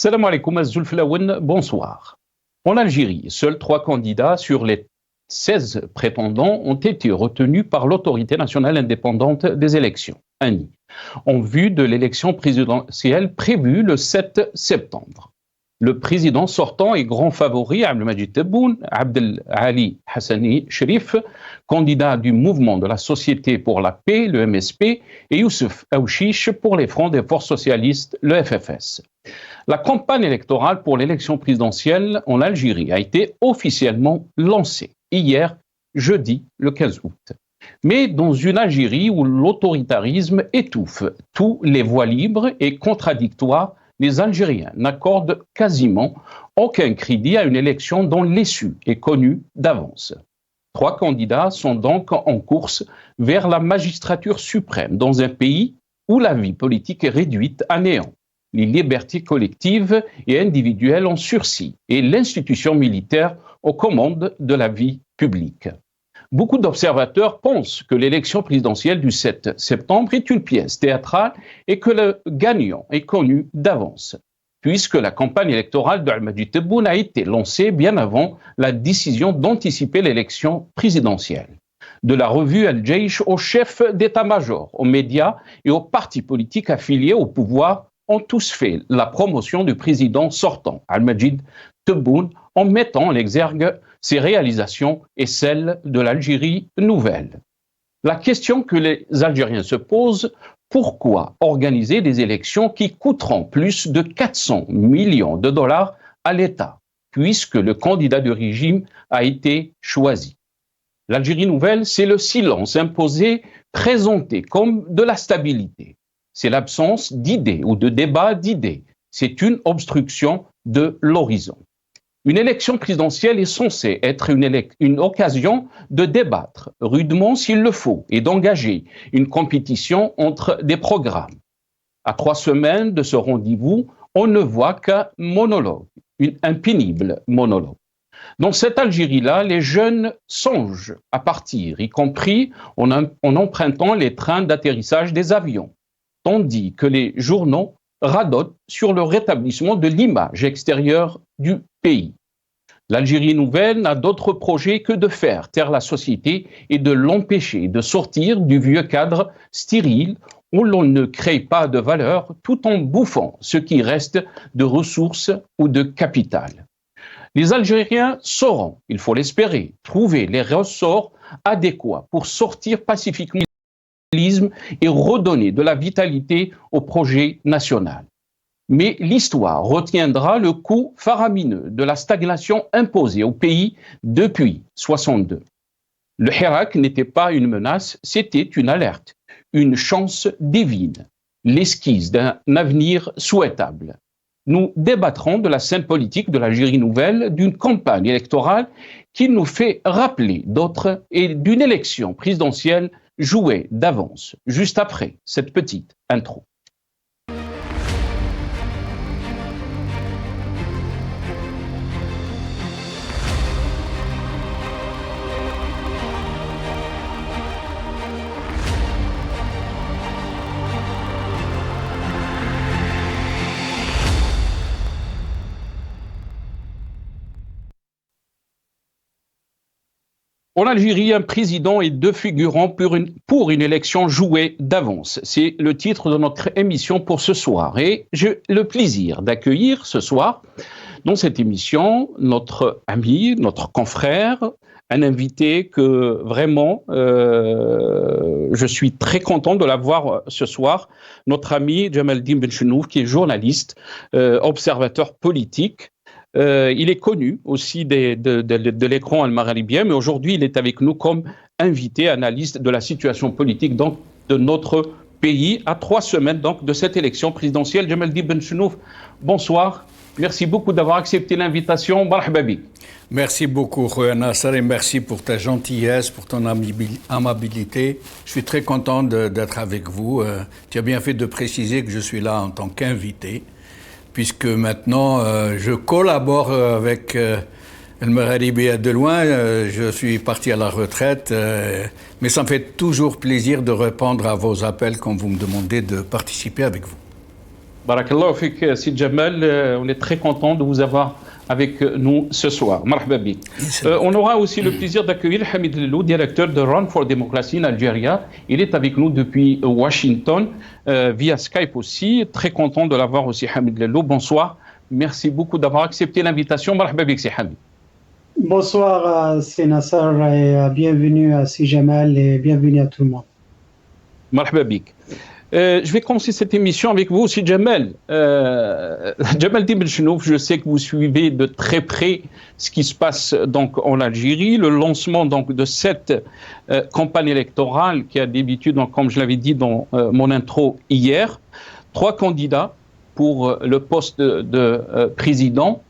Salam alaikum, Azulflaouen, bonsoir. En Algérie, seuls 3 candidats sur les 16 prétendants ont été retenus par l'autorité nationale indépendante des élections, ANI, en vue de l'élection présidentielle prévue le 7 septembre. Le président sortant est grand favori, Abdelmadjid Tebboune, Abdel Ali Hassani Cherif, candidat du mouvement de la Société pour la paix, le MSP, et Youssef Aouchiche pour les Fronts des forces socialistes, le FFS. La campagne électorale pour l'élection présidentielle en Algérie a été officiellement lancée hier, jeudi, le 15 août. Mais dans une Algérie où l'autoritarisme étouffe tous les voies libres et contradictoires, les Algériens n'accordent quasiment aucun crédit à une élection dont l'issue est connue d'avance. 3 candidats sont donc en course vers la magistrature suprême dans un pays où la vie politique est réduite à néant. Les libertés collectives et individuelles en sursis et l'institution militaire aux commandes de la vie publique. Beaucoup d'observateurs pensent que l'élection présidentielle du 7 septembre est une pièce théâtrale et que le gagnant est connu d'avance, puisque la campagne électorale d'Abdelmadjid Tebboune a été lancée bien avant la décision d'anticiper l'élection présidentielle. De la revue Al-Jaish au chef d'état-major, aux médias et aux partis politiques affiliés au pouvoir ont tous fait la promotion du président sortant, Abdelmadjid Tebboune, en mettant en exergue ses réalisations et celles de l'Algérie nouvelle. La question que les Algériens se posent, pourquoi organiser des élections qui coûteront plus de 400 millions de dollars à l'État, puisque le candidat du régime a été choisi? L'Algérie nouvelle, c'est le silence imposé, présenté comme de la stabilité. C'est l'absence d'idées ou de débat d'idées. C'est une obstruction de l'horizon. Une élection présidentielle est censée être une occasion de débattre rudement s'il le faut et d'engager une compétition entre des programmes. À 3 semaines de ce rendez-vous, on ne voit qu'un monologue, un pénible monologue. Dans cette Algérie-là, les jeunes songent à partir, y compris en empruntant les trains d'atterrissage des avions, tandis que les journaux radotent sur le rétablissement de l'image extérieure du pays. L'Algérie nouvelle n'a d'autre projet que de faire taire la société et de l'empêcher de sortir du vieux cadre stérile où l'on ne crée pas de valeur tout en bouffant ce qui reste de ressources ou de capital. Les Algériens sauront, il faut l'espérer, trouver les ressorts adéquats pour sortir pacifiquement et redonner de la vitalité au projet national. Mais l'histoire retiendra le coup faramineux de la stagnation imposée au pays depuis 1962. Le Hirak n'était pas une menace, c'était une alerte, une chance divine, l'esquisse d'un avenir souhaitable. Nous débattrons de la scène politique de l'Algérie nouvelle, d'une campagne électorale qui nous fait rappeler d'autres et d'une élection présidentielle jouée d'avance, juste après cette petite intro. En Algérie, un président et 2 figurants pour une élection jouée d'avance. C'est le titre de notre émission pour ce soir. Et j'ai le plaisir d'accueillir ce soir, dans cette émission, notre ami, notre confrère, un invité que vraiment, je suis très content de l'avoir ce soir, notre ami Djamaldine Benchenouf, qui est journaliste, observateur politique. Il est connu aussi de l'écran al-maghribien, mais aujourd'hui, il est avec nous comme invité, analyste de la situation politique donc, de notre pays, à 3 semaines donc, de cette élection présidentielle. Djamaldine Benchenouf, bonsoir. Merci beaucoup d'avoir accepté l'invitation. Marhaba bik. Merci beaucoup, Khoya Nasser, et merci pour ta gentillesse, pour ton amabilité. Je suis très content d'être avec vous. Tu as bien fait de préciser que je suis là en tant qu'invité, puisque maintenant je collabore avec El Magharibi de loin. Je suis parti à la retraite, mais ça me fait toujours plaisir de répondre à vos appels quand vous me demandez de participer avec vous. Barakallahu fik, Sid Jamal. On est très content de vous avoir avec nous ce soir. Marhaba bik. On aura aussi le plaisir d'accueillir Hamid Lelou, directeur de Run for Democracy en Algérie. Il est avec nous depuis Washington, via Skype aussi. Très content de l'avoir aussi, Hamid Lelou. Bonsoir. Merci beaucoup d'avoir accepté l'invitation. Marhaba bik, c'est Hamid. Bonsoir, c'est Nasser, et bienvenue à Sid Jamal et bienvenue à tout le monde. Marhaba bik. Je vais commencer cette émission avec vous aussi, Jamal. Jamaldine Benchenouf, je sais que vous suivez de très près ce qui se passe donc en Algérie, le lancement donc de cette campagne électorale qui a débuté, donc, comme je l'avais dit dans mon intro hier. 3 candidats pour le poste de président.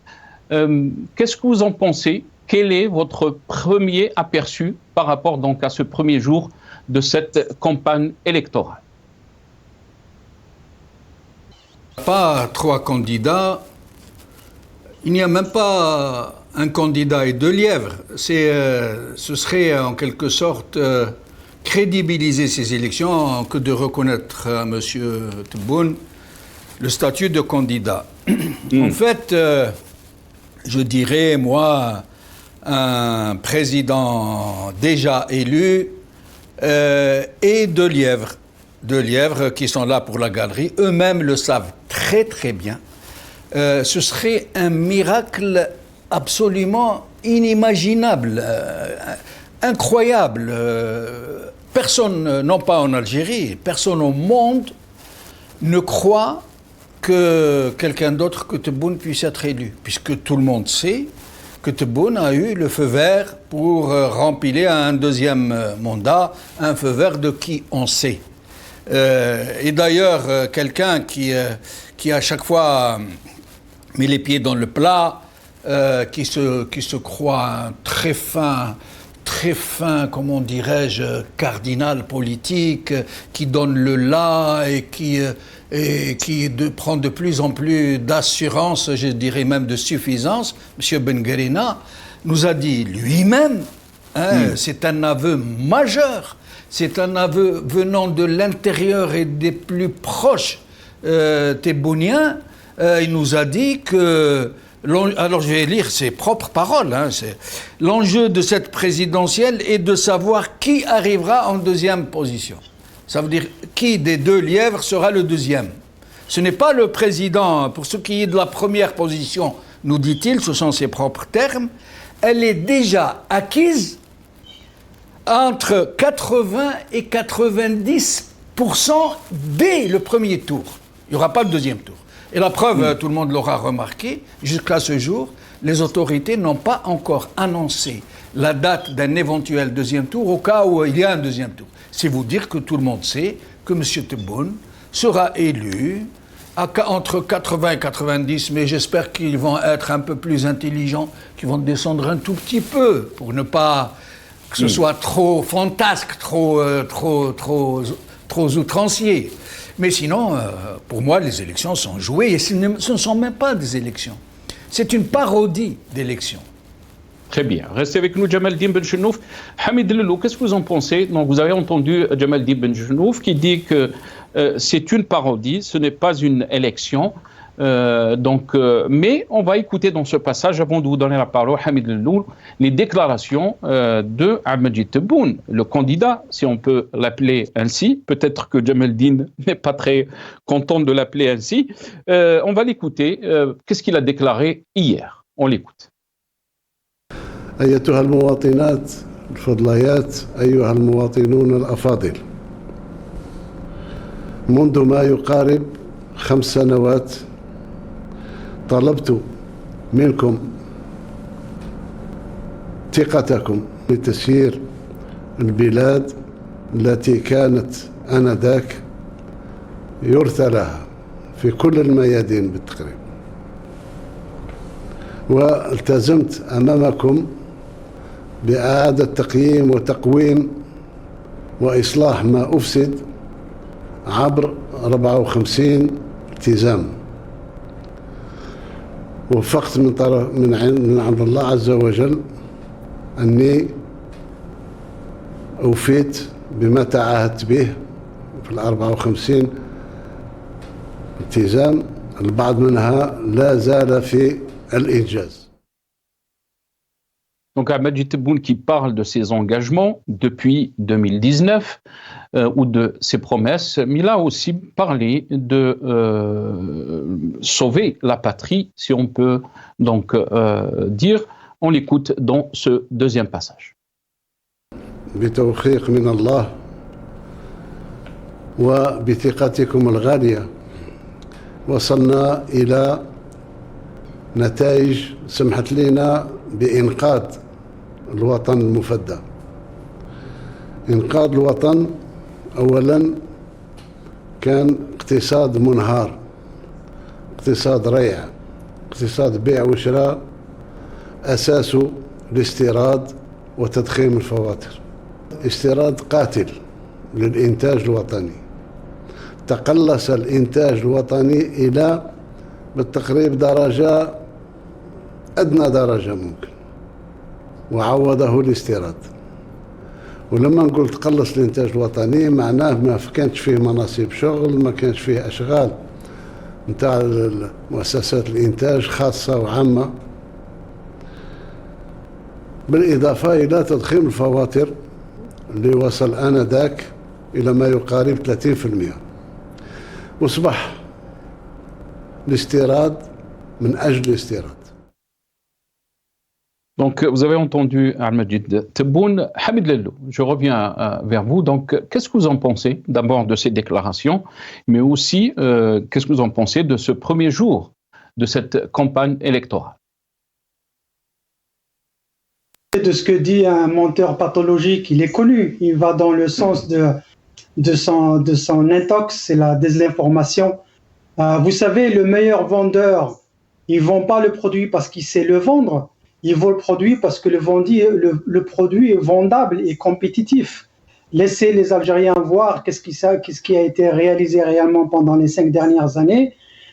Qu'est-ce que vous en pensez? Quel est votre premier aperçu par rapport donc à ce premier jour de cette campagne électorale? Pas 3 candidats, il n'y a même pas un candidat et 2 lièvres. Ce serait en quelque sorte crédibiliser ces élections que de reconnaître à M. Tebboune le statut de candidat. En fait, je dirais, moi, un président déjà élu et 2 lièvres. 2 lièvres qui sont là pour la galerie, eux-mêmes le savent très très bien. Ce serait un miracle absolument inimaginable, incroyable. Personne, non pas en Algérie, personne au monde ne croit que quelqu'un d'autre que Tebboune puisse être élu, puisque tout le monde sait que Tebboune a eu le feu vert pour remplir un 2e mandat, un feu vert de qui on sait. Et d'ailleurs, quelqu'un qui à chaque fois met les pieds dans le plat, qui se croit très fin, comment dirais-je, cardinal politique, qui donne le là et qui prend de plus en plus d'assurance, je dirais même de suffisance. M. Benguerina nous a dit lui-même, c'est un aveu majeur. C'est un aveu venant de l'intérieur et des plus proches tebbouniens. Il nous a dit que... Alors je vais lire ses propres paroles. L'enjeu de cette présidentielle est de savoir qui arrivera en 2e position. Ça veut dire qui des 2 lièvres sera le 2e. Ce n'est pas le président, pour ce qui est de la première position, nous dit-il, ce sont ses propres termes, elle est déjà acquise entre 80 et 90% dès le premier tour. Il n'y aura pas de 2e tour. Et la preuve, tout le monde l'aura remarqué, jusqu'à ce jour, les autorités n'ont pas encore annoncé la date d'un éventuel 2e tour au cas où il y a un 2e tour. C'est vous dire que tout le monde sait que M. Tebboune sera élu entre 80 et 90, mais j'espère qu'ils vont être un peu plus intelligents, qu'ils vont descendre un tout petit peu pour ne pas... que ce soit trop fantasque, trop outrancier. Mais sinon, pour moi, les élections sont jouées et ce ne sont même pas des élections. C'est une parodie d'élections. Très bien. Restez avec nous, Jamaldine Benchenouf. Hamid Lelou, qu'est-ce que vous en pensez? Donc, vous avez entendu Jamaldine Benchenouf qui dit que c'est une parodie, ce n'est pas une élection. Mais on va écouter dans ce passage, avant de vous donner la parole, Hamid Lelou, les déclarations de Ahmed Tebboune, le candidat, si on peut l'appeler ainsi. Peut-être que Jamaldine n'est pas très content de l'appeler ainsi. On va l'écouter. Qu'est-ce qu'il a déclaré hier? On l'écoute. أيتها المواطنات الفضليات، أيها المواطنون الأفاضل، منذ ما يقارب 5 سنوات طلبت منكم ثقتكم لتسيير البلاد التي كانت آنذاك يرثى لها في كل الميادين بالتقريب، والتزمت أمامكم بإعادة تقييم وتقويم وإصلاح ما أفسد عبر 54 التزام. وفقت من عند الله عز وجل أني أوفيت بما تعاهدت به في 54 التزام البعض منها لا زال في الإنجاز. Donc Ahmed Tebboune qui parle de ses engagements depuis 2019 ou de ses promesses, mais il a aussi parlé de sauver la patrie, si on peut donc dire. On l'écoute dans ce deuxième passage. بتوفيق من الله وبثقتكم الغالية وصلنا إلى نتائج سمحت لنا بإنقاذ الوطن المفدى. إنقاذ الوطن أولا كان اقتصاد منهار، اقتصاد ريع، اقتصاد بيع وشراء أساسه الاستيراد وتضخيم الفواتير، استيراد قاتل للإنتاج الوطني. تقلص الإنتاج الوطني إلى بالتقريب درجة أدنى درجة ممكن، وعوضه الاستيراد. ولما نقول تقلص الإنتاج الوطني معناه ما كانش فيه مناصب شغل، ما كانش فيه أشغال نتاع مؤسسات الإنتاج خاصة وعامة، بالإضافة إلى تضخيم الفواتير اللي وصل آنذاك إلى ما يقارب 30%. وأصبح الاستيراد من أجل الاستيراد. Donc, vous avez entendu Al-Majid Tebboune. Hamid Lello, je reviens vers vous. Donc, qu'est-ce que vous en pensez d'abord de ces déclarations, mais aussi qu'est-ce que vous en pensez de ce premier jour de cette campagne électorale? De ce que dit un menteur pathologique, il est connu. Il va dans le sens de son intox, c'est la désinformation. Vous savez, le meilleur vendeur, il ne vend pas le produit parce qu'il sait le vendre. Il vend le produit parce que le produit est vendable et compétitif. Laissez les Algériens voir qu'est-ce qui a été réalisé réellement pendant les 5 dernières années.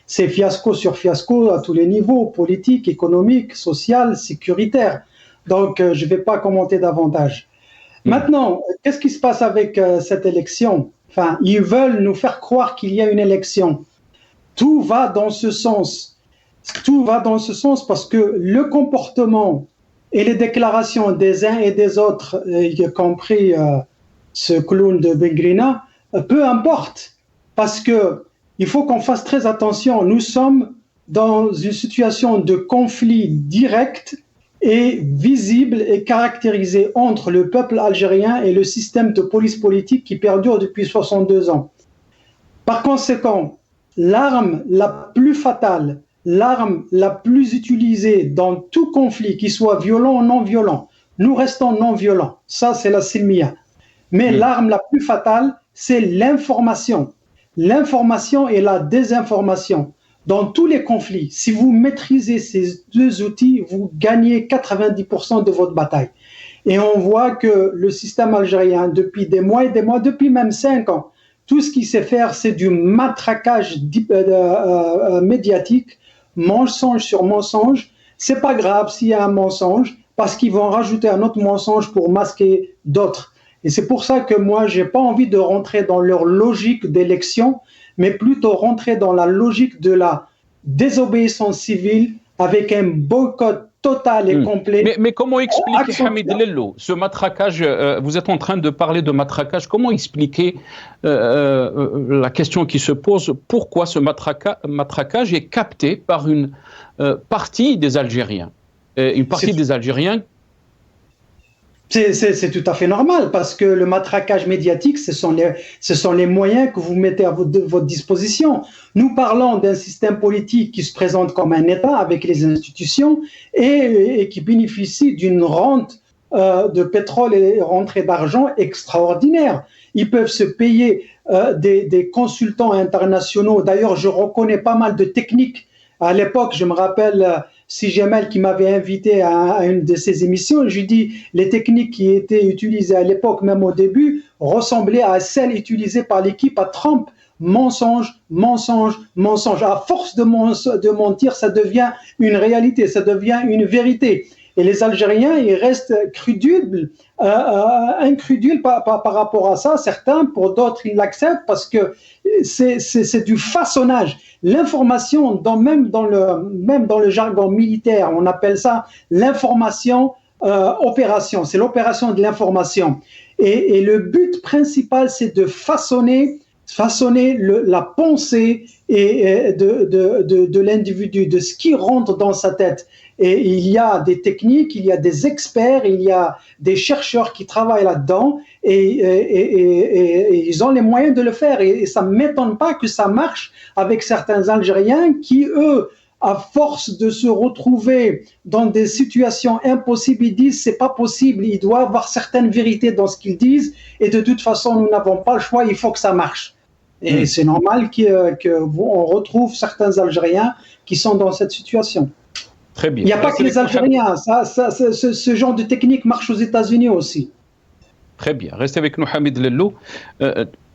C'est fiasco sur fiasco à tous les niveaux, politique, économique, social, sécuritaire. Donc, je ne vais pas commenter davantage. Maintenant, qu'est-ce qui se passe avec cette élection? Enfin, ils veulent nous faire croire qu'il y a une élection. Tout va dans ce sens. Tout va dans ce sens parce que le comportement et les déclarations des uns et des autres, y compris ce clown de Bengrina, peu importe, parce que il faut qu'on fasse très attention. Nous sommes dans une situation de conflit direct et visible et caractérisé entre le peuple algérien et le système de police politique qui perdure depuis 62 ans. Par conséquent, l'arme la plus fatale, l'arme la plus utilisée dans tout conflit, qu'il soit violent ou non violent, nous restons non violents. Ça, c'est la silmiya. Mais l'arme la plus fatale, c'est l'information. L'information et la désinformation. Dans tous les conflits, si vous maîtrisez ces deux outils, vous gagnez 90% de votre bataille. Et on voit que le système algérien, depuis des mois et des mois, depuis même 5 ans, tout ce qu'il sait faire, c'est du matraquage médiatique, mensonge sur mensonge. C'est pas grave s'il y a un mensonge, parce qu'ils vont rajouter un autre mensonge pour masquer d'autres. Et c'est pour ça que moi, j'ai pas envie de rentrer dans leur logique d'élection, mais plutôt rentrer dans la logique de la désobéissance civile avec un boycott total et complet. Mais comment expliquer, Hamid Lello, ce matraquage? Vous êtes en train de parler de matraquage. Comment expliquer la question qui se pose? Pourquoi ce matraquage est capté par une partie des Algériens? Une partie des Algériens. C'est tout à fait normal parce que le matraquage médiatique, ce sont les moyens que vous mettez à votre disposition. Nous parlons d'un système politique qui se présente comme un État avec les institutions et qui bénéficie d'une rente de pétrole et rentrée d'argent extraordinaire. Ils peuvent se payer des consultants internationaux. D'ailleurs, je reconnais pas mal de techniques. À l'époque, je me rappelle Si Jamel qui m'avait invité à une de ses émissions, je lui dis les techniques qui étaient utilisées à l'époque, même au début, ressemblaient à celles utilisées par l'équipe à Trump. Mensonge, mensonge, mensonge. À force de mentir, ça devient une réalité, ça devient une vérité. Et les Algériens, ils restent incrédules par rapport à ça. Certains, pour d'autres, ils l'acceptent parce que c'est du façonnage. L'information, même dans le jargon militaire, on appelle ça l'information opération. C'est l'opération de l'information. Et le but principal, c'est de façonner la pensée de l'individu, de ce qui rentre dans sa tête. Et il y a des techniques, il y a des experts, il y a des chercheurs qui travaillent là-dedans et ils ont les moyens de le faire. Et ça ne m'étonne pas que ça marche avec certains Algériens qui, eux, à force de se retrouver dans des situations impossibles, ils disent c'est pas possible, il doit y avoir certaines vérités dans ce qu'ils disent et de toute façon nous n'avons pas le choix, il faut que ça marche. Et c'est normal qu'on retrouve certains Algériens qui sont dans cette situation. Très bien. Il n'y a pas que les Algériens, ce genre de technique marche aux États-Unis aussi. Très bien. Restez avec nous, Hamid Lellou.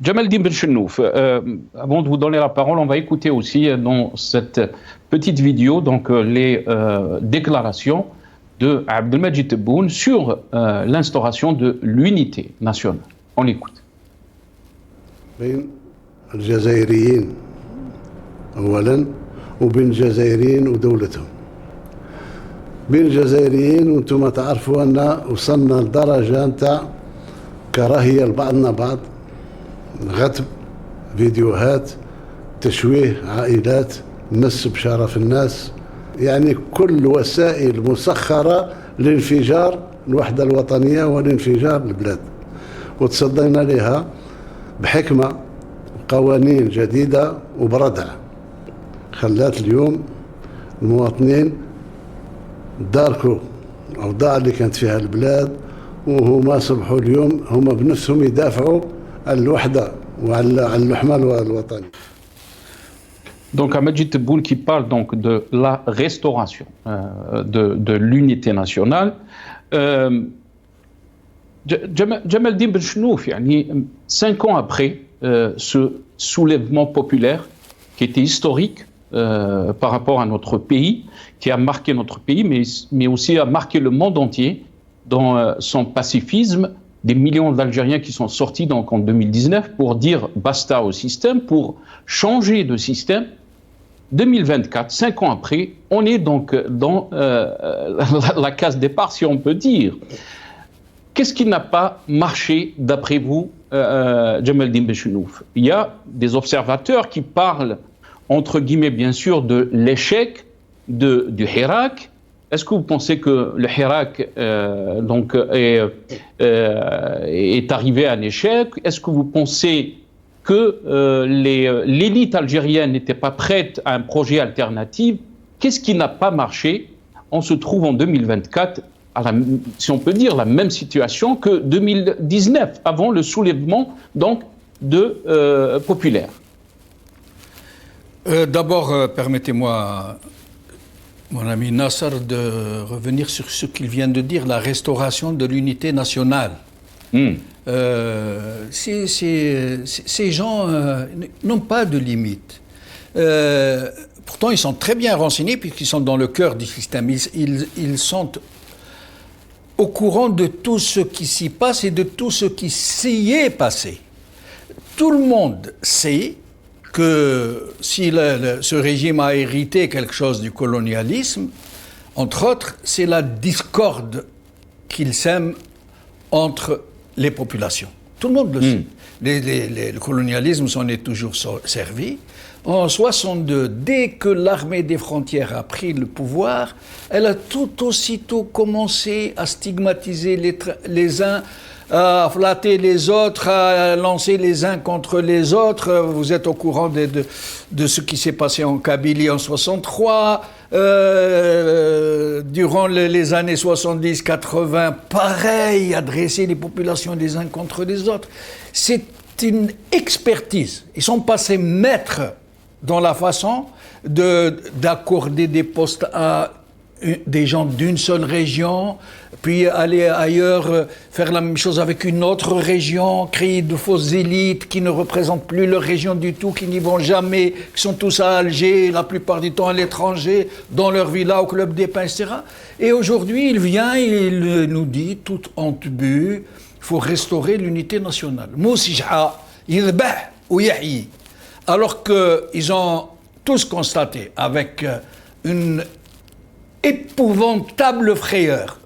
Jamaldine Benchenouf, avant de vous donner la parole, on va écouter aussi dans cette petite vidéo donc, les déclarations de Abdelmajid Tebboune sur l'instauration de l'unité nationale. On l'écoute. بين الجزائريين أولا وبين الجزائريين ودولتهم. بين الجزائريين وانتم تعرفوا أن وصلنا لدرجة نتاع كراهية لبعضنا بعض، غتب، فيديوهات، تشويه عائلات، نسب شرف الناس، يعني كل وسائل مسخرة لانفجار الوحدة الوطنية والانفجار البلاد. وتصدينا لها بحكمة وقوانين جديدة وبردع خلات اليوم المواطنين داركوا الأوضاع اللي كانت فيها البلاد وهما صبحوا اليوم هما بنفسهم يدافعوا عن الوحدة وعلى الحمل الوطني. Donc Abdelmajid Tebboune qui parle donc de la restauration de l'unité nationale. Jamaldine Benchenouf, 5 ans après ce soulèvement populaire qui était historique par rapport à notre pays, qui a marqué notre pays, mais aussi a marqué le monde entier dans son pacifisme, des millions d'Algériens qui sont sortis donc en 2019 pour dire basta au système, pour changer de système. 2024, 5 ans après, on est donc dans la case départ, si on peut dire. Qu'est-ce qui n'a pas marché, d'après vous, Jamaldine Benchenouf? Il y a des observateurs qui parlent, entre guillemets, bien sûr, de l'échec du Hirak. Est-ce que vous pensez que le Hirak est arrivé à un échec? Est-ce que vous pensez que l'élite algérienne n'était pas prête à un projet alternatif? Qu'est-ce qui n'a pas marché? On se trouve en 2024 si on peut dire, la même situation que 2019, avant le soulèvement donc, populaire. D'abord, permettez-moi, mon ami Nasser, de revenir sur ce qu'il vient de dire, la restauration de l'unité nationale. Ces gens n'ont pas de limite. Pourtant, ils sont très bien renseignés puisqu'ils sont dans le cœur du système. Ils sont au courant de tout ce qui s'y passe et de tout ce qui s'y est passé. Tout le monde sait que si ce régime a hérité quelque chose du colonialisme, entre autres, c'est la discorde qu'il sème entre les populations. Tout le monde le sait. Le colonialisme s'en est toujours servi. En 1962, dès que l'armée des frontières a pris le pouvoir, elle a tout aussitôt commencé à stigmatiser les uns, à flatter les autres, à lancer les uns contre les autres. Vous êtes au courant de ce qui s'est passé en Kabylie en 1963. Durant les années 70-80, pareil, adresser les populations les uns contre les autres. C'est une expertise. Ils sont passés maîtres dans la façon d'accorder des postes à des gens d'une seule région, puis aller ailleurs, faire la même chose avec une autre région, créer de fausses élites qui ne représentent plus leur région du tout, qui n'y vont jamais, qui sont tous à Alger, la plupart du temps à l'étranger, dans leur villa, au Club des Pins, etc. Et aujourd'hui, il vient et il nous dit, tout honte bu, il faut restaurer l'unité nationale. Moussija, yidbah ou yahi. alors qu'ils ont tous constaté avec une épouvantable frayeur,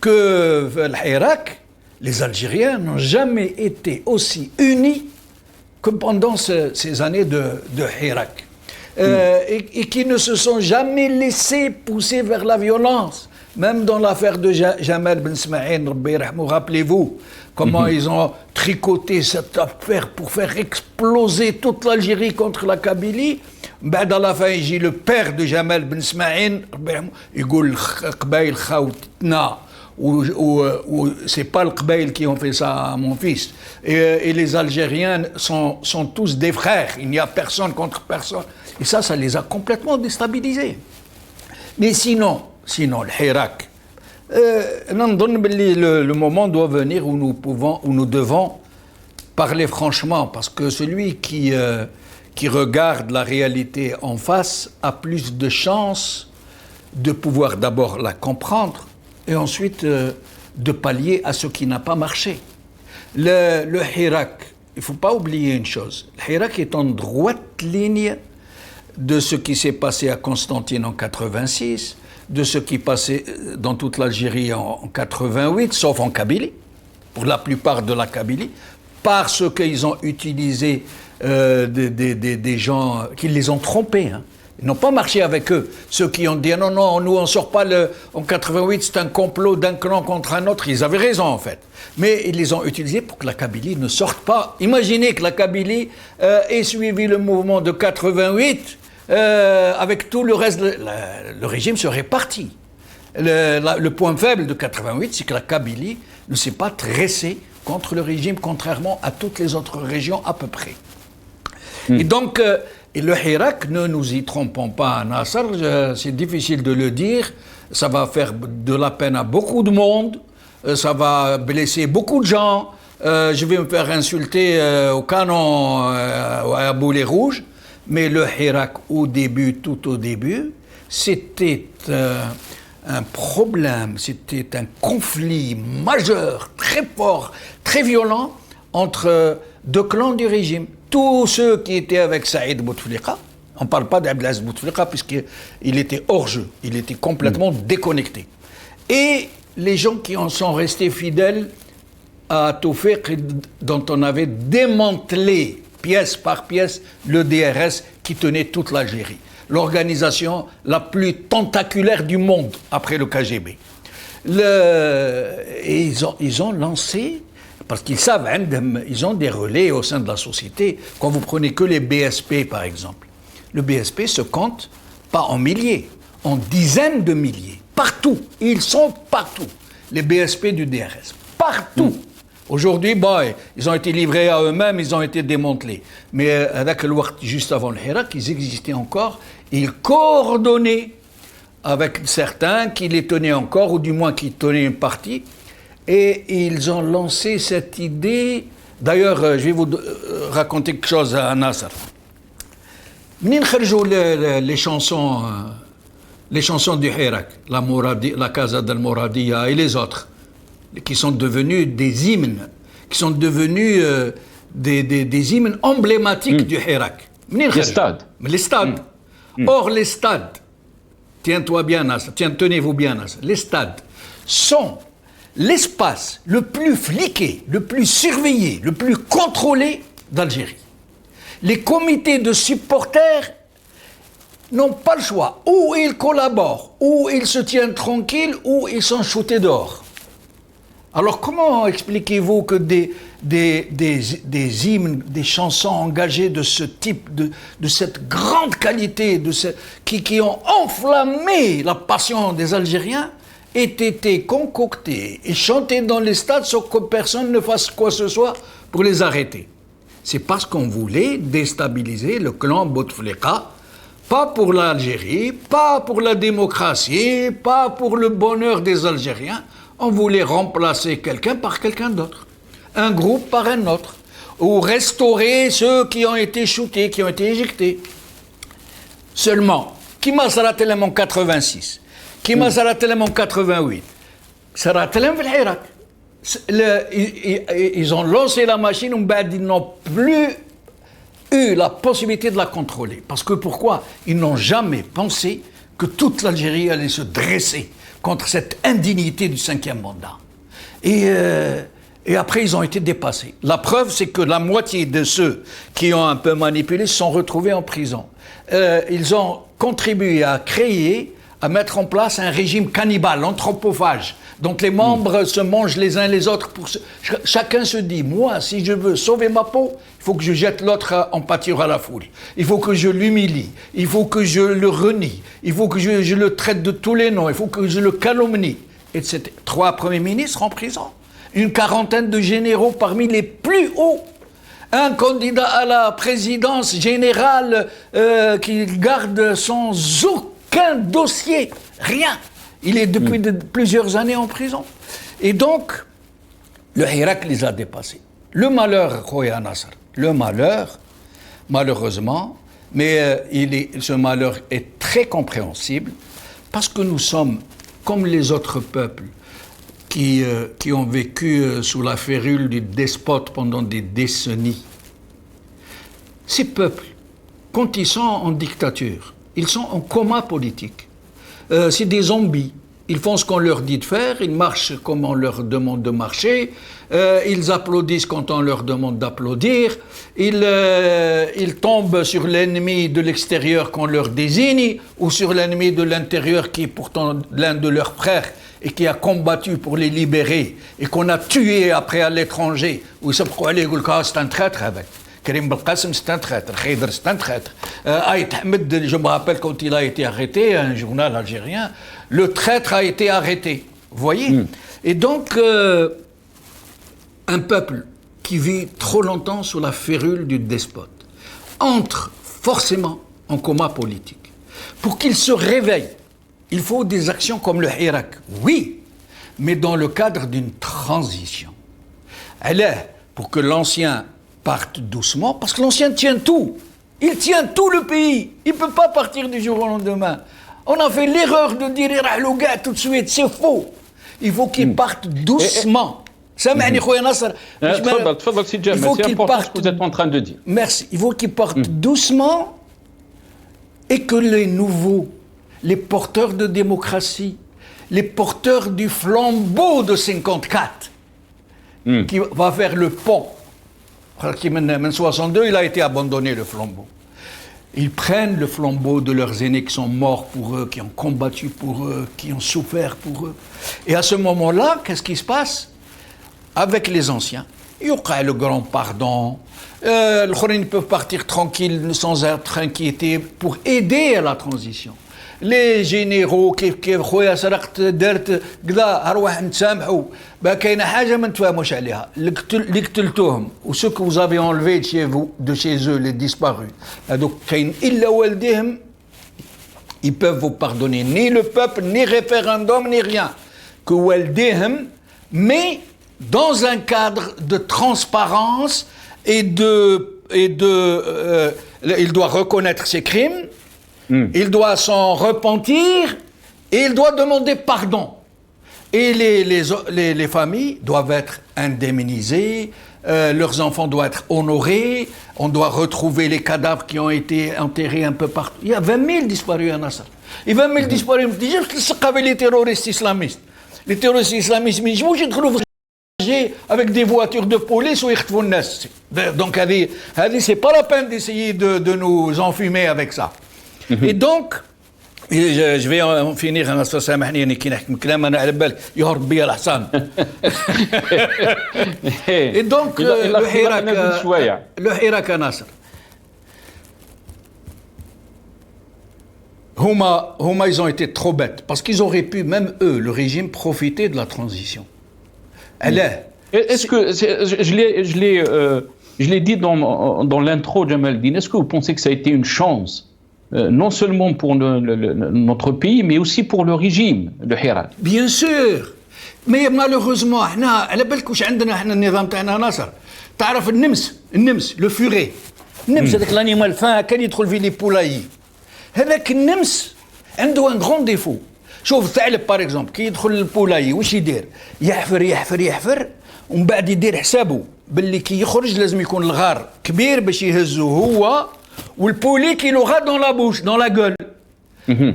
que l'Irak, les Algériens n'ont jamais été aussi unis que pendant ces années de Hirak. Et qui ne se sont jamais laissés pousser vers la violence. Même dans l'affaire de Jamal Ben Smaïn, rappelez-vous comment ils ont tricoté cette affaire pour faire exploser toute l'Algérie contre la Kabylie. Ben, dans la fin, il dit le père de Jamal Ben Smaïn, il dit Qbaïl Khawtna, ou c'est pas le Qbaïl qui ont fait ça à mon fils. Et les Algériens sont tous des frères, il n'y a personne contre personne. Et ça les a complètement déstabilisés. Mais sinon, le Hirak, le moment doit venir où nous devons parler franchement, parce que celui qui regarde la réalité en face a plus de chances de pouvoir d'abord la comprendre et ensuite de pallier à ce qui n'a pas marché. Le Hirak, il ne faut pas oublier une chose, le Hirak est en droite ligne de ce qui s'est passé à Constantine en 86, de ce qui passait dans toute l'Algérie en 88, sauf en Kabylie, pour la plupart de la Kabylie, parce qu'ils ont utilisé des gens qui les ont trompés. Ils n'ont pas marché avec eux. Ceux qui ont dit non, nous on ne sort pas en 88, c'est un complot d'un clan contre un autre. Ils avaient raison en fait. Mais ils les ont utilisés pour que la Kabylie ne sorte pas. Imaginez que la Kabylie ait suivi le mouvement de 88. Avec tout le reste, le régime serait parti. Le point faible de 88, c'est que la Kabylie ne s'est pas dressée contre le régime, contrairement à toutes les autres régions à peu près. Et donc, le Hirak, ne nous y trompons pas, Nasser, c'est difficile de le dire, ça va faire de la peine à beaucoup de monde, ça va blesser beaucoup de gens, je vais me faire insulter au canon à boulet rouge. Mais le Hirak, tout au début, c'était un problème, c'était un conflit majeur, très fort, très violent, entre deux clans du régime. Tous ceux qui étaient avec Saïd Bouteflika, on ne parle pas d'Abdelaziz Bouteflika puisqu'il était hors jeu, il était complètement déconnecté. Et les gens qui en sont restés fidèles à Toufik, dont on avait démantelé pièce par pièce, le DRS qui tenait toute l'Algérie. L'organisation la plus tentaculaire du monde après le KGB. Et ils ont lancé, parce qu'ils savent, ils ont des relais au sein de la société. Quand vous prenez que les BSP, par exemple, le BSP se compte pas en milliers, en dizaines de milliers. Partout. Ils sont partout. Les BSP du DRS. Partout. Aujourd'hui, ils ont été livrés à eux-mêmes, ils ont été démantelés. Mais avec le Waqt, juste avant le Hirak, ils existaient encore. Ils coordonnaient avec certains qui les tenaient encore, ou du moins qui tenaient une partie. Et ils ont lancé cette idée. D'ailleurs, je vais vous raconter quelque chose à Nasser. Les chansons du Hirak, la Casa del Moradia et les autres, qui sont devenus des hymnes, qui sont devenus des hymnes emblématiques du Hirak. Les stades. Les stades. Or, les stades, tenez-vous bien, Nasser, les stades sont l'espace le plus fliqué, le plus surveillé, le plus contrôlé d'Algérie. Les comités de supporters n'ont pas le choix. Ou ils collaborent, ou ils se tiennent tranquilles, ou ils sont shootés dehors. Alors comment expliquez-vous que des hymnes, des chansons engagées de ce type, de cette grande qualité, qui ont enflammé la passion des Algériens, aient été concoctées et chantées dans les stades sans que personne ne fasse quoi que ce soit pour les arrêter? C'est parce qu'on voulait déstabiliser le clan Bouteflika, pas pour l'Algérie, pas pour la démocratie, pas pour le bonheur des Algériens. On voulait remplacer quelqu'un par quelqu'un d'autre, un groupe par un autre, ou restaurer ceux qui ont été shootés, qui ont été éjectés. Seulement, qui m'a saratelem en 86, qui m'a saratelem en 88, saratelem fil Hirak. Ils ont lancé la machine, ils n'ont plus eu la possibilité de la contrôler. Parce que pourquoi? Ils n'ont jamais pensé que toute l'Algérie allait se dresser contre cette indignité du 5e mandat. Et après, ils ont été dépassés. La preuve, c'est que la moitié de ceux qui ont un peu manipulé se sont retrouvés en prison. Ils ont contribué à mettre en place un régime cannibale, anthropophage. Donc les membres se mangent les uns les autres. Chacun se dit, moi, si je veux sauver ma peau, il faut que je jette l'autre en pâture à la foule. Il faut que je l'humilie. Il faut que je le renie. Il faut que je le traite de tous les noms. Il faut que je le calomnie. Etc. 3 premiers ministres en prison. Une quarantaine de généraux parmi les plus hauts. Un candidat à la présidence générale qui garde sans aucun dossier. Rien. Il est depuis plusieurs années en prison. Et donc, le Hirak les a dépassés. Le malheur, Khoya Nasser, le malheur, malheureusement, mais ce malheur est très compréhensible parce que nous sommes, comme les autres peuples, qui ont vécu sous la férule du despote pendant des décennies. Ces peuples, quand ils sont en dictature, ils sont en coma politique. C'est des zombies. Ils font ce qu'on leur dit de faire, ils marchent comme on leur demande de marcher, ils applaudissent quand on leur demande d'applaudir, ils tombent sur l'ennemi de l'extérieur qu'on leur désigne, ou sur l'ennemi de l'intérieur qui est pourtant l'un de leurs frères et qui a combattu pour les libérer et qu'on a tué après à l'étranger. Où ils se c'est un traître avec. Karim Belkacem, c'est un traître. Khayder, c'est un traître. Aït Ahmed, je me rappelle quand il a été arrêté, un journal algérien, le traître a été arrêté. Vous voyez? Et donc, un peuple qui vit trop longtemps sous la férule du despote entre forcément en coma politique. Pour qu'il se réveille, il faut des actions comme le Hirak. Oui, mais dans le cadre d'une transition. Elle est pour que l'ancien parte doucement, parce que l'ancien tient tout. Il tient tout le pays. Il ne peut pas partir du jour au lendemain. On a fait l'erreur de dire le gars tout de suite, c'est faux. Il faut qu'il parte doucement. سامحني خويا ناصر. تفضل سي جمال, c'est important ce que vous êtes en train de dire. Merci. Il faut qu'il parte doucement et que les nouveaux, les porteurs de démocratie, les porteurs du flambeau de 54, qui va faire le pont. En 62, il a été abandonné le flambeau. Ils prennent le flambeau de leurs aînés qui sont morts pour eux, qui ont combattu pour eux, qui ont souffert pour eux. Et à ce moment-là, qu'est-ce qui se passe? Avec les anciens, il y aura le grand pardon. Les Khouréens peuvent partir tranquilles, sans être inquiétés, pour aider à la transition. Les généraux كيف خويا سرقت درت كذا اروح نتسامحوا بقى كاينه حاجه ما نتفاهموش عليها اللي قتلتوهم وسو que vous avez enlevé de chez eux les disparus donc كاين الا والديهم ils peuvent vous pardonner ni le peuple ni référendum ni rien que والديهم mais dans un cadre de transparence et il doit reconnaître ses crimes. Il doit s'en repentir et il doit demander pardon. Et les familles doivent être indemnisées, leurs enfants doivent être honorés, on doit retrouver les cadavres qui ont été enterrés un peu partout. Il y a 20 000 disparus à Nasser. Et 20 000 disparus, déjà, les terroristes islamistes. Les terroristes islamistes, mais je vais trouver avec des voitures de police ou donc, c'est pas la peine d'essayer de nous enfumer avec ça. Et donc, je vais en finir en سامحني اني كي نحكي كلام انا على بالك يهرب بيا الحصان. Et donc le Hirak à Nasser. Huma ils ont été trop bêtes parce qu'ils auraient pu même eux le régime profiter de la transition. Est-ce que je l'ai dit dans l'intro Jamal Din, est-ce que vous pensez que ça a été une chance non seulement pour notre pays, mais aussi pour le régime, le Hirak? Bien sûr. Mais malheureusement, احنا على بالك واش عندنا احنا النظام تاعنا ناصر. تعرف النمس لو فوري. النمس هذاك الانيمال فان كان يدخل في لي بولاي. هذاك النمس عنده ان غران ديفو. شوف الثعلب باغ اكزومبل كي يدخل للبولاي واش يدير؟ يحفر ومن بعد يدير حسابه باللي كي يخرج لازم يكون الغار كبير باش يهزو هو والبولي كي لو غا دون لا بوش دون لا غول.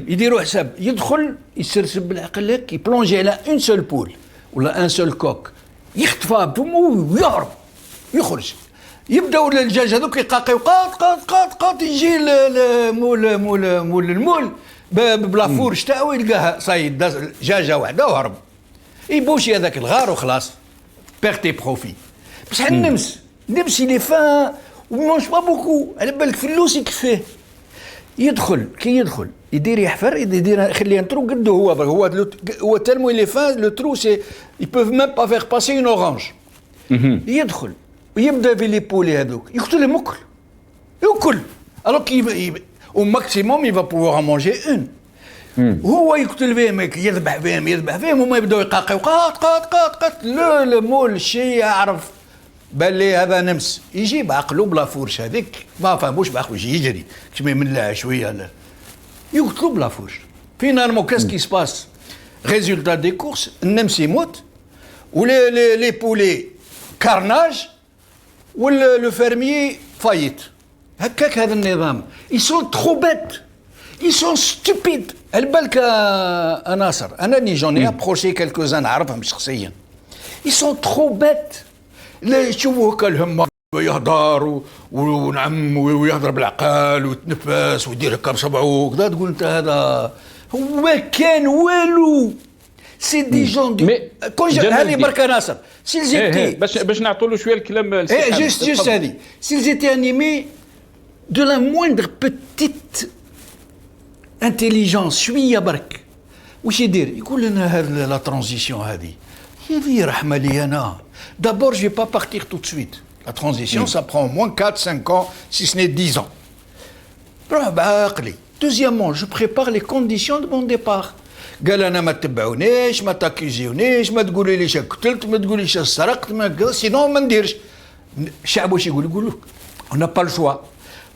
يديروا حساب يدخل يسرسب بالعقل هيك يبلونجي على اون سول بول ولا ان سول كوك يختفى بفمو ويهرب يخرج. يبداو الدجاج هذوك يقاقيو قاط يجي مول المول بلافورج تاعو يلقاها صايد دجاجه واحده وهرب يبوشي هذاك الغار وخلاص بيرتي بروفي. بصح النمس اللي فا ومونش با بوكو على بالك فلوس يكفيه. كي يدخل يدير يحفر يدير يخليه ترو قدو هو تالمو لي فان لو ترو سي يبوف ميم با فيغ باسي اون اورانج. يدخل ويبدا في لي بولي هذوك يقتلهم ياكل الوغ كي او ماكسيموم يفا بوغ مانجي اون. هو يقتل فيهم يذبح فيهم هما يبداو يقاقيو قاط لا مول الشيء يعرف باللي هذا نمس يجيب عقلو بلا فورش هذيك ما فهموش بعقلو يجري كيما يملع شويه لا يقتلو بلا فورش. فينالمون كاسكي سباس ريزولتا دي كورس النمس يموت ولي بولي كارناج ولو فيرميي فايت. هكاك هذا النظام يسون ترو بيت يسون ستوبيد. على بالك ناصر انا ني جوني ابروشي كالكوزان نعرفهم شخصيا يسون ترو بيت. لا يشوفوه كالهم يهضر ونعم ويهضر بالعقل ويتنفس ويدير هكا بصبعه وكذا تقول انت هذا هو كان والو. سي دي جون دي هذه بركه ناصر سي زيتي باش نعطوا له شويه الكلام جوست هذه سي زيتي انيمي دو لا مويندر بوتيت انتيليجونس شويه برك واش يدير يقول لنا هذه لا ترانزيسيون هذه رحمه لي انا. D'abord, je ne vais pas partir tout de suite. La transition, ça prend au moins 4, 5 ans, si ce n'est 10 ans. Deuxièmement, je prépare les conditions de mon départ. قال انا ما تتبعونيش ما تاكيزيونيش ما تقولي ليش قتلت ما تقوليش سرقت ما سينو ما نديرش. الشعب واش يقول لك on n'a pas le choix.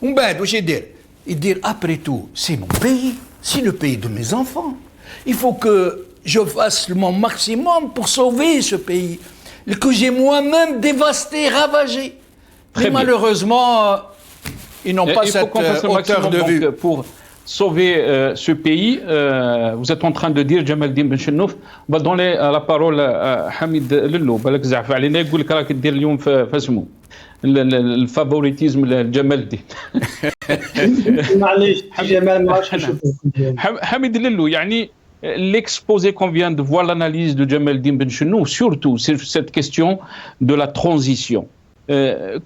ومن بعد واش يدير après tout c'est mon pays, c'est le pays de mes enfants. Il faut que je fasse mon maximum pour sauver ce pays que j'ai moi-même dévasté, ravagé. Mais malheureusement, ils n'ont pas cette hauteur de vue. Pour sauver ce pays, vous êtes en train de dire, Jamaldine Benchenouf, va donner la parole à Hamid Lello. بالك زعف علينا يقول لك راك دير اليوم فاسمو الفافوريتيزم لجمال معليش جمال ما حميد للو يعني l'exposé qu'on vient de voir, l'analyse de Jamaldine Benchenouf, surtout sur cette question de la transition.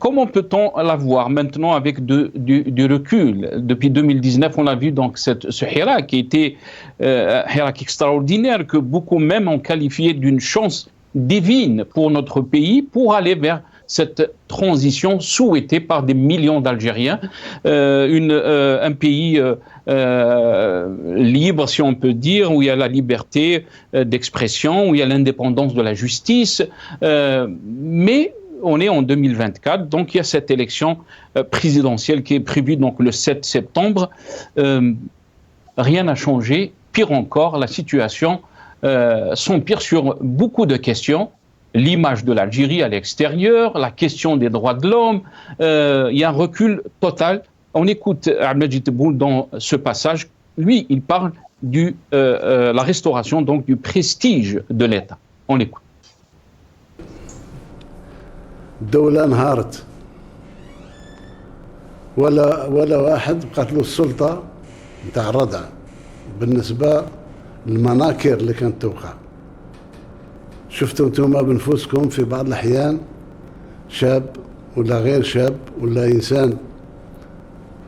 Comment peut-on la voir maintenant avec du recul? Depuis 2019, on a vu donc ce Hirak qui était Hirak extraordinaire, que beaucoup même ont qualifié d'une chance divine pour notre pays pour aller vers cette transition souhaitée par des millions d'Algériens, un pays libre, si on peut dire, où il y a la liberté d'expression, où il y a l'indépendance de la justice, mais on est en 2024, donc il y a cette élection présidentielle qui est prévue donc le 7 septembre. Rien n'a changé, pire encore, la situation s'empire sur beaucoup de questions. L'image de l'Algérie à l'extérieur, la question des droits de l'homme, il y a un recul total. On écoute Ahmed Tebboune dans ce passage. Lui, il parle de la restauration donc du prestige de l'État. On l'écoute. الدولة انهارت ولا واحد بقات له السلطة نتاع الردع بالنسبة للمناكر اللي كانت توقع. شفتوا انتم بنفوسكم في بعض الأحيان شاب ولا غير شاب ولا إنسان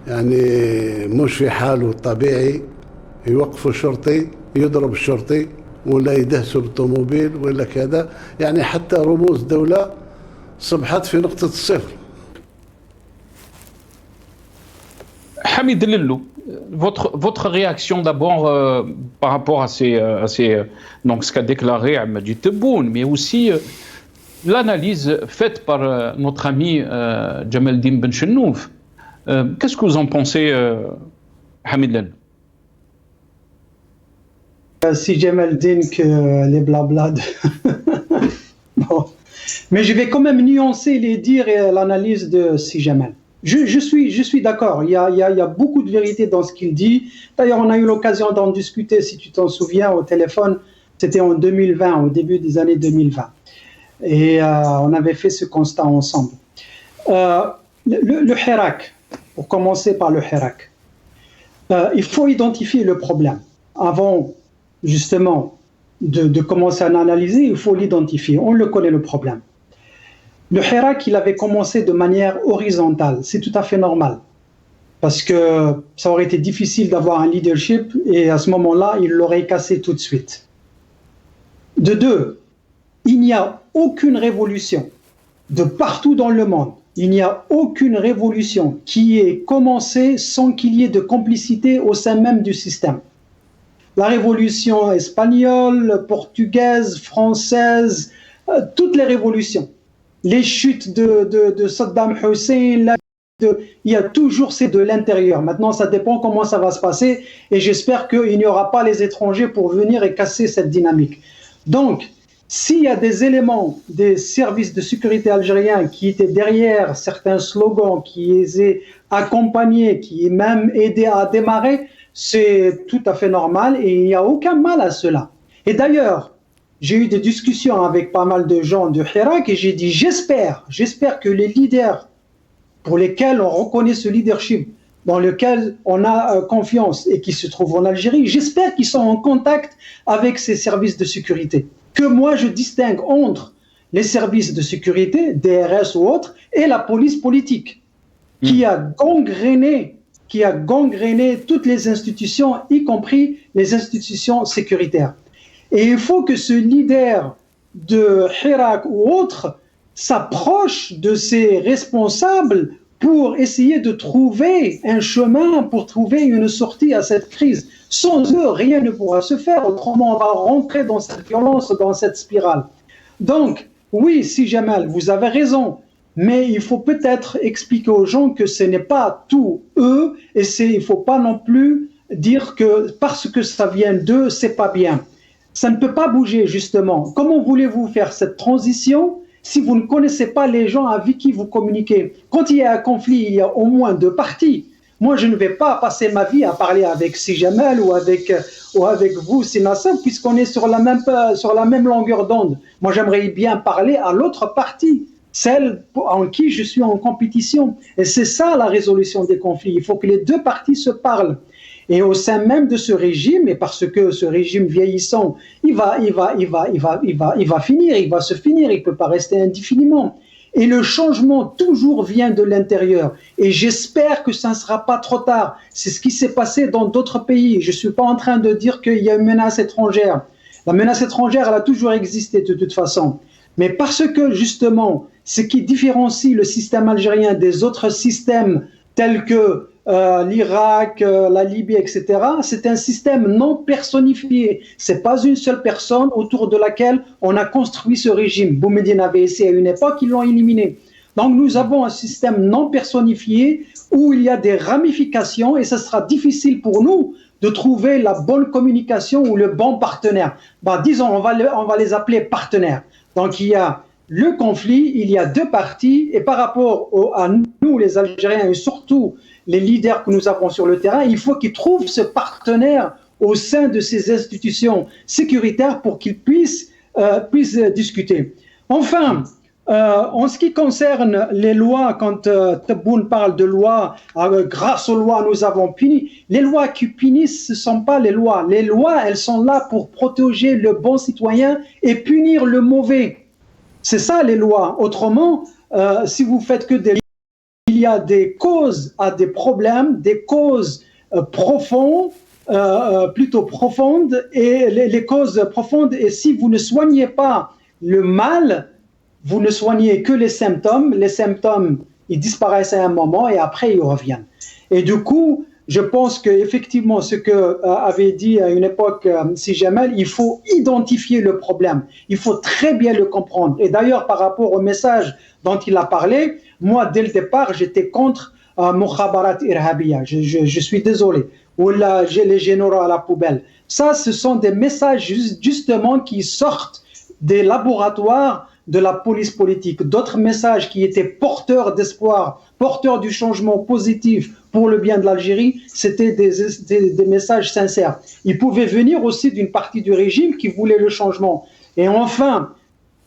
يعني مش في حاله الطبيعي يوقفوا الشرطي يضرب الشرطي ولا يدهسوا الطوموبيل ولا كذا، يعني حتى رموز دولة صبحت في نقطة الصفر. Hamid Lello, votre réaction d'abord par rapport à donc ce qu'a déclaré Ahmed Tebboune, mais aussi l'analyse faite par notre ami Jamaldine Benchenouf. Qu'est-ce que vous en pensez, Hamid Lello? Si Jamal Din que les blablas. Bon. Mais je vais quand même nuancer les dires et l'analyse de Si Jamal. Je suis d'accord, il y a beaucoup de vérité dans ce qu'il dit. D'ailleurs, on a eu l'occasion d'en discuter, si tu t'en souviens, au téléphone. C'était en 2020, au début des années 2020. Et on avait fait ce constat ensemble. Le Hirak, pour commencer par le Hirak, il faut identifier le problème. Avant, justement, de commencer à l'analyser, il faut l'identifier. On le connaît, le problème. Le Hirak, il avait commencé de manière horizontale. C'est tout à fait normal. Parce que ça aurait été difficile d'avoir un leadership et à ce moment-là, il l'aurait cassé tout de suite. De deux, il n'y a aucune révolution de partout dans le monde. Il n'y a aucune révolution qui ait commencé sans qu'il y ait de complicité au sein même du système. La révolution espagnole, portugaise, française, toutes les révolutions. Les chutes de Saddam Hussein, il y a toujours c'est de l'intérieur. Maintenant, ça dépend comment ça va se passer et j'espère qu'il n'y aura pas les étrangers pour venir et casser cette dynamique. Donc, s'il y a des éléments des services de sécurité algériens qui étaient derrière certains slogans, qui les aient accompagnés, qui aient même aidé à démarrer, c'est tout à fait normal et il n'y a aucun mal à cela. Et d'ailleurs, j'ai eu des discussions avec pas mal de gens de Hirak et j'ai dit j'espère que les leaders pour lesquels on reconnaît ce leadership, dans lequel on a confiance et qui se trouvent en Algérie, j'espère qu'ils sont en contact avec ces services de sécurité. Que moi je distingue entre les services de sécurité, DRS ou autres, et la police politique, qui a gangréné toutes les institutions, y compris les institutions sécuritaires. Et il faut que ce leader de Hirak ou autre s'approche de ces responsables pour essayer de trouver un chemin, pour trouver une sortie à cette crise. Sans eux, rien ne pourra se faire, autrement on va rentrer dans cette violence, dans cette spirale. Donc, oui, Si Jamal, vous avez raison, mais il faut peut-être expliquer aux gens que ce n'est pas tout eux, et il ne faut pas non plus dire que parce que ça vient d'eux, c'est pas bien. Ça ne peut pas bouger, justement. Comment voulez-vous faire cette transition si vous ne connaissez pas les gens avec qui vous communiquez? Quand il y a un conflit, il y a au moins deux parties. Moi, je ne vais pas passer ma vie à parler avec Si Jamal ou avec vous, Si Nassab, puisqu'on est sur la même longueur d'onde. Moi, j'aimerais bien parler à l'autre partie, celle en qui je suis en compétition. Et c'est ça la résolution des conflits. Il faut que les deux parties se parlent. Et au sein même de ce régime, et parce que ce régime vieillissant, il va finir, il va se finir, il ne peut pas rester indéfiniment. Et le changement toujours vient de l'intérieur. Et j'espère que ça ne sera pas trop tard. C'est ce qui s'est passé dans d'autres pays. Je ne suis pas en train de dire qu'il y a une menace étrangère. La menace étrangère, elle a toujours existé de toute façon. Mais parce que justement, ce qui différencie le système algérien des autres systèmes tels que l'Irak, la Libye, etc., c'est un système non personnifié. Ce n'est pas une seule personne autour de laquelle on a construit ce régime. Boumediene avait essayé à une époque, ils l'ont éliminé. Donc nous avons un système non personnifié où il y a des ramifications et ce sera difficile pour nous de trouver la bonne communication ou le bon partenaire. Disons, on va les appeler partenaires. Donc il y a le conflit, il y a deux parties et par rapport à nous, les Algériens, et surtout les leaders que nous avons sur le terrain, il faut qu'ils trouvent ce partenaire au sein de ces institutions sécuritaires pour qu'ils puissent discuter. Enfin, en ce qui concerne les lois, quand Tebboune parle de lois, grâce aux lois nous avons puni, les lois qui punissent, ce ne sont pas les lois. Les lois, elles sont là pour protéger le bon citoyen et punir le mauvais. C'est ça les lois. Autrement, si vous faites que des... Il y a des causes à des problèmes, des causes profondes, plutôt profondes, et les causes profondes, et si vous ne soignez pas le mal, vous ne soignez que les symptômes, ils disparaissent à un moment et après ils reviennent. Et du coup, je pense qu'effectivement, ce que avait dit à une époque Si Jamal, il faut identifier le problème, il faut très bien le comprendre. Et d'ailleurs, par rapport au message dont il a parlé, moi, dès le départ, j'étais contre Mukhabarat Irhabiya. Je suis désolé. Ou là, j'ai les généraux à la poubelle. Ça, ce sont des messages justement qui sortent des laboratoires de la police politique. D'autres messages qui étaient porteurs d'espoir, porteurs du changement positif pour le bien de l'Algérie, c'était des messages sincères. Ils pouvaient venir aussi d'une partie du régime qui voulait le changement. Et enfin,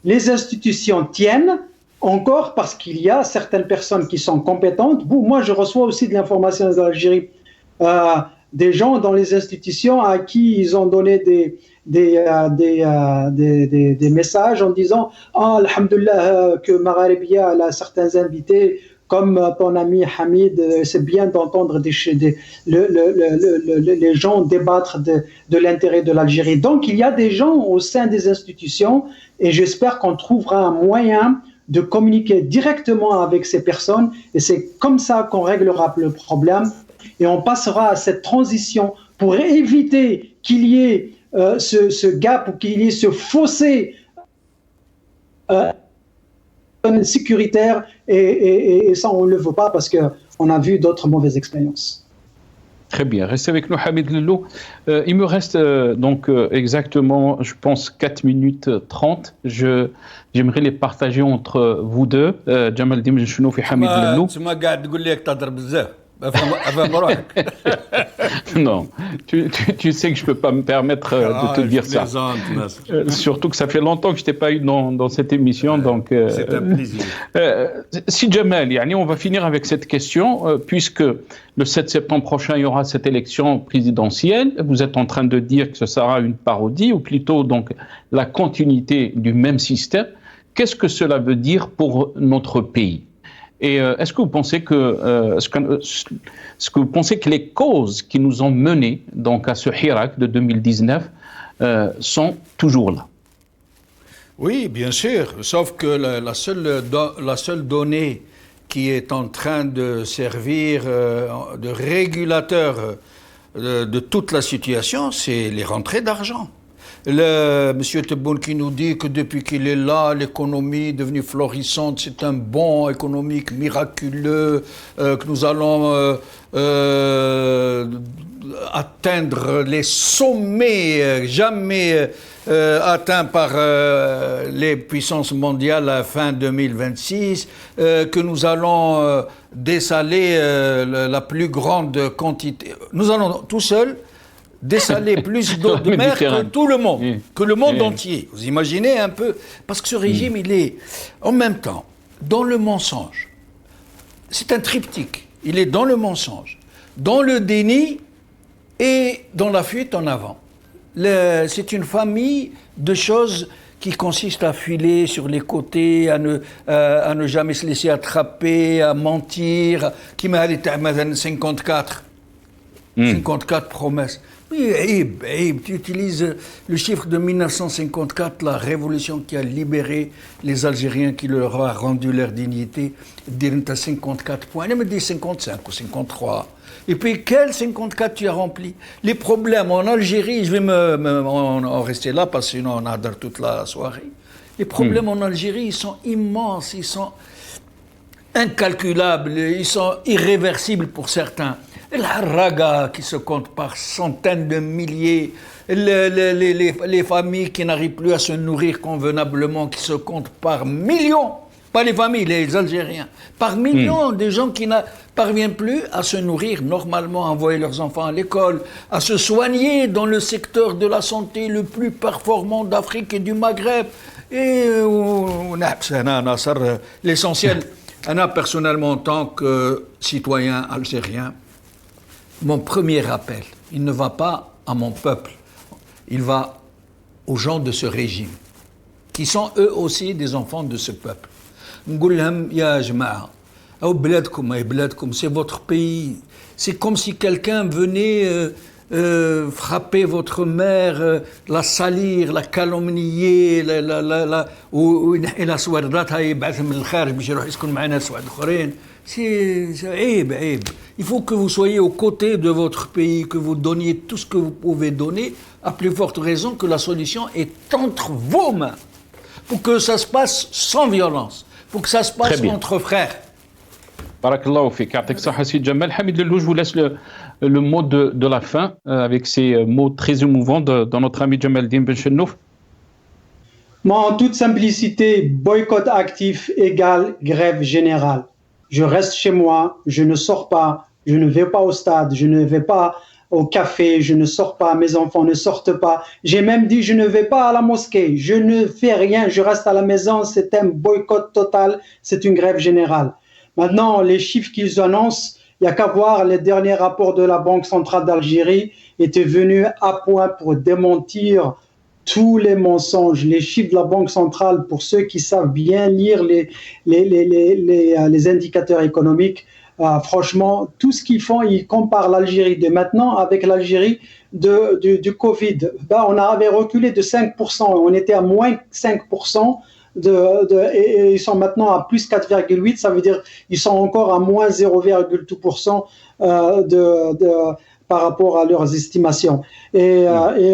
les institutions tiennent encore parce qu'il y a certaines personnes qui sont compétentes. Moi, je reçois aussi de l'information de l'Algérie. Des gens dans les institutions à qui ils ont donné des messages en disant « Ah, alhamdoulilah, que Magharibia a certains invités, comme ton ami Hamid, c'est bien d'entendre les gens débattre de l'intérêt de l'Algérie. » Donc, il y a des gens au sein des institutions et j'espère qu'on trouvera un moyen de communiquer directement avec ces personnes et c'est comme ça qu'on réglera le problème. Et on passera à cette transition pour éviter qu'il y ait ce gap ou qu'il y ait ce fossé sécuritaire. Et ça, on ne le veut pas parce qu'on a vu d'autres mauvaises expériences. Très bien. Restez avec nous, Hamid Lello. Il me reste donc exactement, je pense, 4 minutes 30. J'aimerais les partager entre vous deux. Jamal Dimjchounouf et Hamid Lello. Non, tu sais que je ne peux pas me permettre de te dire ça. Surtout que ça fait longtemps que je ne t'ai pas eu dans cette émission. Donc, c'est un plaisir. Si Jamal, on va finir avec cette question, puisque le 7 septembre prochain, il y aura cette élection présidentielle. Vous êtes en train de dire que ce sera une parodie, ou plutôt donc la continuité du même système. Qu'est-ce que cela veut dire pour notre pays ? Et est-ce que vous pensez que les causes qui nous ont menés donc à ce Hirak de 2019 sont toujours là? Oui, bien sûr. Sauf que la seule donnée qui est en train de servir de régulateur de toute la situation, c'est les rentrées d'argent. Monsieur Tebboune qui nous dit que depuis qu'il est là, l'économie est devenue florissante, c'est un bond économique miraculeux, que nous allons atteindre les sommets jamais atteints par les puissances mondiales à fin 2026, que nous allons dessaler la plus grande quantité. Nous allons tout seuls dessaler plus d'eau de mer que tout le monde, que le monde entier. Vous imaginez un peu? Parce que ce régime, il est en même temps dans le mensonge. C'est un triptyque. Il est dans le mensonge, dans le déni et dans la fuite en avant. C'est une famille de choses qui consistent à filer sur les côtés, à ne jamais se laisser attraper, à mentir, qui m'a dit 54 promesses. Oui, tu utilises le chiffre de 1954, la révolution qui a libéré les Algériens, qui leur a rendu leur dignité, dire 54 points. Elle me dit 55 ou 53. Et puis, quel 54 tu as rempli? Les problèmes en Algérie, je vais en rester là parce que sinon on a toute la soirée. Les problèmes en Algérie, ils sont immenses, ils sont incalculables, ils sont irréversibles pour certains. L'Harraga qui se compte par centaines de milliers, les familles qui n'arrivent plus à se nourrir convenablement, qui se comptent par millions, pas les familles, les Algériens, par millions de gens qui ne parviennent plus à se nourrir normalement, à envoyer leurs enfants à l'école, à se soigner dans le secteur de la santé le plus performant d'Afrique et du Maghreb. Et l'essentiel, personnellement en tant que citoyen algérien, mon premier appel, il ne va pas à mon peuple, il va aux gens de ce régime, qui sont eux aussi des enfants de ce peuple. C'est votre pays. C'est comme si quelqu'un venait frapper votre mère, la salir, la calomnier, c'est عيب. Il faut que vous soyez aux côtés de votre pays, que vous donniez tout ce que vous pouvez donner, à plus forte raison que la solution est entre vos mains, pour que ça se passe sans violence, pour que ça se passe entre frères. Barakallahu fik. Ya'tik saha Sidi Jamal. Hamid Lellou, je vous laisse le mot de la fin avec ces mots très émouvants de notre ami Jamaldine Benchenouf. Moi, en toute simplicité, boycott actif égale grève générale. Je reste chez moi, je ne sors pas, je ne vais pas au stade, je ne vais pas au café, je ne sors pas, mes enfants ne sortent pas. J'ai même dit, je ne vais pas à la mosquée, je ne fais rien, je reste à la maison, c'est un boycott total, c'est une grève générale. Maintenant, les chiffres qu'ils annoncent, il n'y a qu'à voir, les derniers rapports de la Banque centrale d'Algérie étaient venus à point pour démentir tous les mensonges, les chiffres de la Banque centrale, pour ceux qui savent bien lire les indicateurs économiques, franchement, tout ce qu'ils font, ils comparent l'Algérie de maintenant avec l'Algérie du Covid. On avait reculé de 5%, on était à moins 5%, et ils sont maintenant à plus 4,8%, ça veut dire qu'ils sont encore à moins 0,2% par rapport à leurs estimations. Et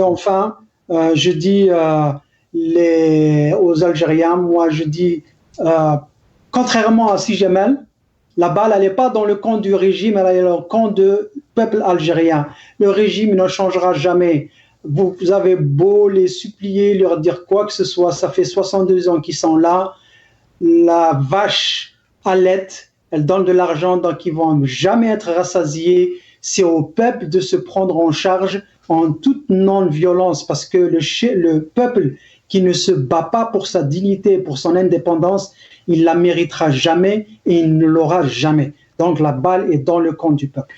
enfin, je dis aux Algériens, moi je dis, contrairement à Sidi Jamal, la balle, elle n'est pas dans le camp du régime, elle est dans le camp du peuple algérien. Le régime ne changera jamais. Vous avez beau les supplier, leur dire quoi que ce soit, ça fait 62 ans qu'ils sont là. La vache allait, elle donne de l'argent, donc ils ne vont jamais être rassasiés. C'est au peuple de se prendre en charge en toute non-violence, parce que le peuple qui ne se bat pas pour sa dignité, pour son indépendance, il ne la méritera jamais et il ne l'aura jamais. Donc la balle est dans le camp du peuple.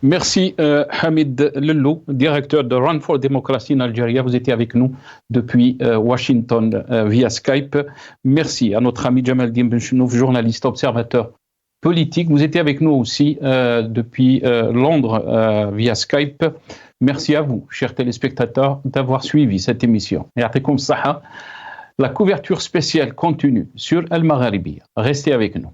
Merci Hamid Lellou, directeur de Run for Democracy en Algérie. Vous étiez avec nous depuis Washington via Skype. Merci à notre ami Jamaldine Benchenouf, journaliste, observateur politique. Vous étiez avec nous aussi depuis Londres via Skype. Merci à vous, chers téléspectateurs, d'avoir suivi cette émission. Ya'tikum saha. La couverture spéciale continue sur Al Magharibi. Restez avec nous.